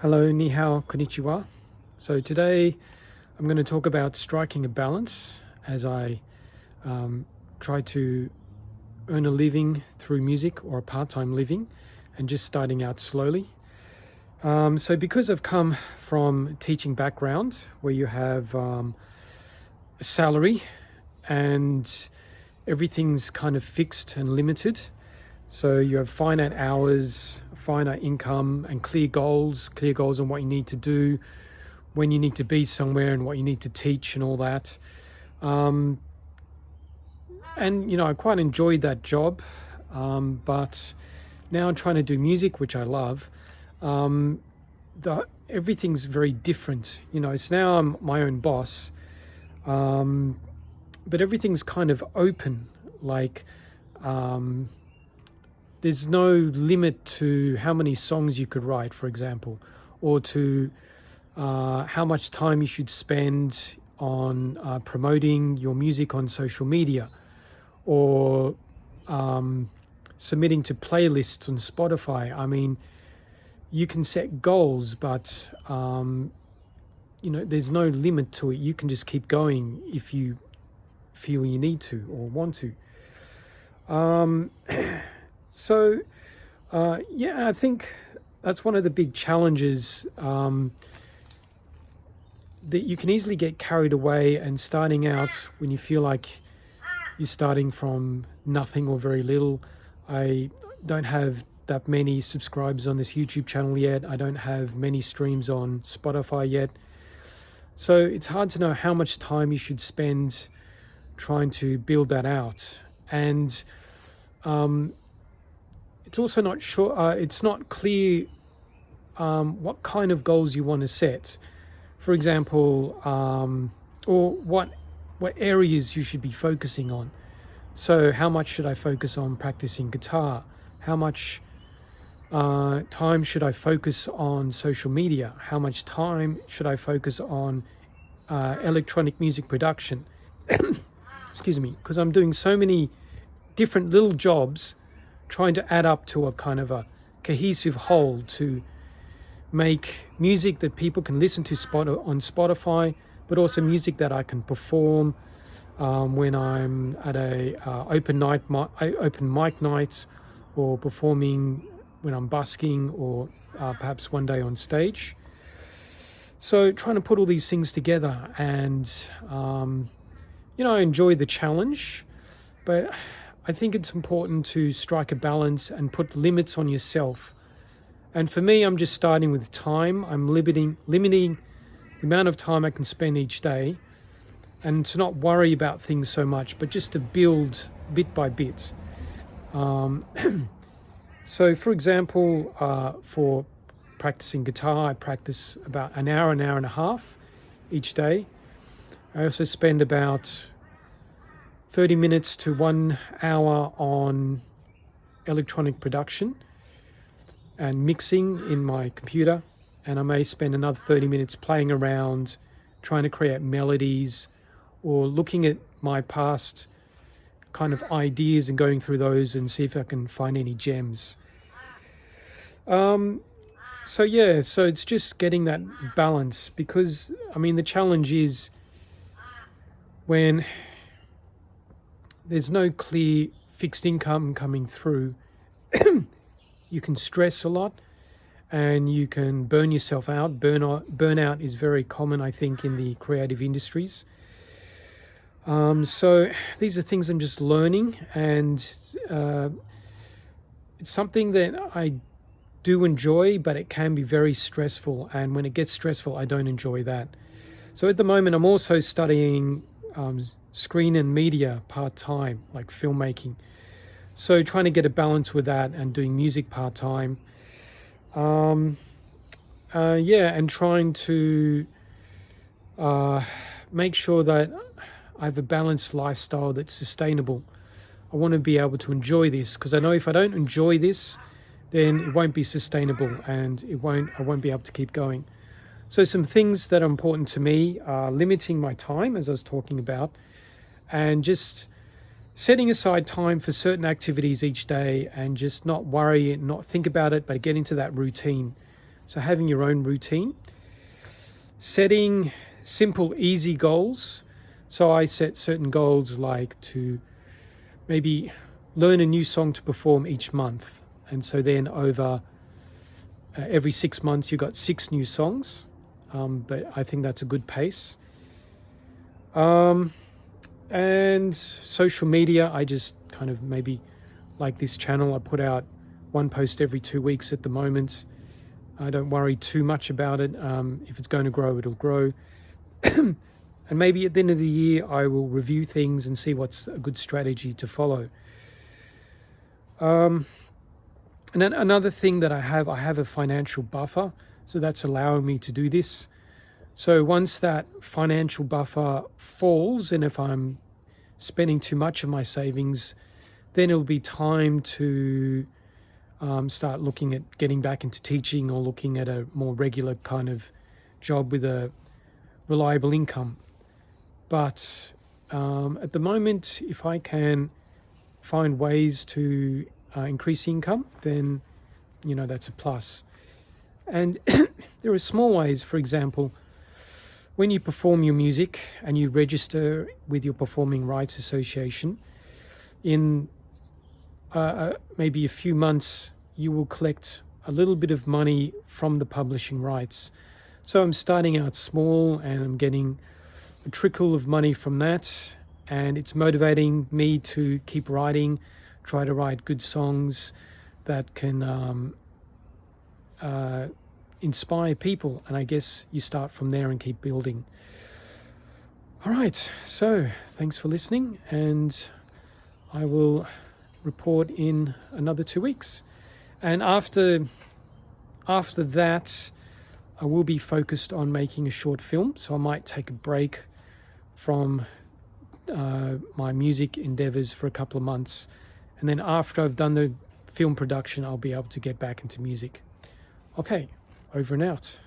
Hello, ni hao, konnichiwa. So today I'm going to talk about striking a balance as I try to earn a living through music, or a part-time living, and just starting out slowly. So because I've come from a teaching background where you have a salary and everything's kind of fixed and limited, so you have finite hours, finite income, and clear goals on what you need to do, when you need to be somewhere, and what you need to teach, and all that. And I quite enjoyed that job, but now I'm trying to do music, which I love. Everything's very different. So now I'm my own boss, but everything's kind of open. Like, there's no limit to how many songs you could write, for example, or to how much time you should spend on promoting your music on social media, or submitting to playlists on Spotify. I mean, you can set goals, but there's no limit to it. You can just keep going if you feel you need to or want to. So, I think that's one of the big challenges, that you can easily get carried away and starting out when you feel like you're starting from nothing or very little. I don't have that many subscribers on this YouTube channel yet. I don't have many streams on Spotify yet. So it's hard to know how much time you should spend trying to build that out. And it's also not sure. It's not clear what kind of goals you want to set. For example, or what areas you should be focusing on. So, how much should I focus on practicing guitar? How much time should I focus on social media? How much time should I focus on electronic music production? Excuse me, because I'm doing so many different little jobs, trying to add up to a kind of a cohesive whole to make music that people can listen to on Spotify, but also music that I can perform when I'm at a open mic night, or performing when I'm busking, or perhaps one day on stage. So trying to put all these things together, and I enjoy the challenge, but I think it's important to strike a balance and put limits on yourself. And for me, I'm just starting with time. I'm limiting the amount of time I can spend each day, and to not worry about things so much, but just to build bit by bit. So, for example, for practicing guitar, I practice about an hour and a half each day. I also spend about 30 minutes to 1 hour on electronic production and mixing in my computer, and I may spend another 30 minutes playing around, trying to create melodies, or looking at my past kind of ideas and going through those and see if I can find any gems. So it's just getting that balance, because the challenge is when there's no clear fixed income coming through, you can stress a lot, and you can burn yourself out. Burnout is very common, I think, in the creative industries. So these are things I'm just learning, and it's something that I do enjoy, but it can be very stressful. And when it gets stressful, I don't enjoy that. So at the moment, I'm also studying screen and media part-time, like filmmaking. So trying to get a balance with that, and doing music part-time. And trying to make sure that I have a balanced lifestyle that's sustainable. I want to be able to enjoy this, because I know if I don't enjoy this, then it won't be sustainable, and I won't be able to keep going. So some things that are important to me are limiting my time, as I was talking about, and just setting aside time for certain activities each day, and just not worry and not think about it, but get into that routine. So having your own routine, setting simple, easy goals. So I set certain goals like to maybe learn a new song to perform each month. And so then over every 6 months, you got 6 new songs. But I think that's a good pace. And social media, I just kind of maybe like this channel, I put out 1 post every 2 weeks at the moment. I don't worry too much about it. If it's going to grow, it'll grow. And maybe at the end of the year, I will review things and see what's a good strategy to follow. And then another thing that I have a financial buffer. So that's allowing me to do this. So once that financial buffer falls, and if I'm spending too much of my savings, then it'll be time to start looking at getting back into teaching or looking at a more regular kind of job with a reliable income. But at the moment, if I can find ways to increase income, then, you know, that's a plus. And there are small ways, for example, when you perform your music and you register with your Performing Rights Association, in maybe a few months, you will collect a little bit of money from the publishing rights. So I'm starting out small and I'm getting a trickle of money from that, and it's motivating me to keep writing, try to write good songs that can inspire people. And I guess you start from there and keep building. All right, so thanks for listening, and I will report in another 2 weeks. And after that, I will be focused on making a short film. So I might take a break from my music endeavors for a couple of months. And then after I've done the film production, I'll be able to get back into music. Okay, over and out.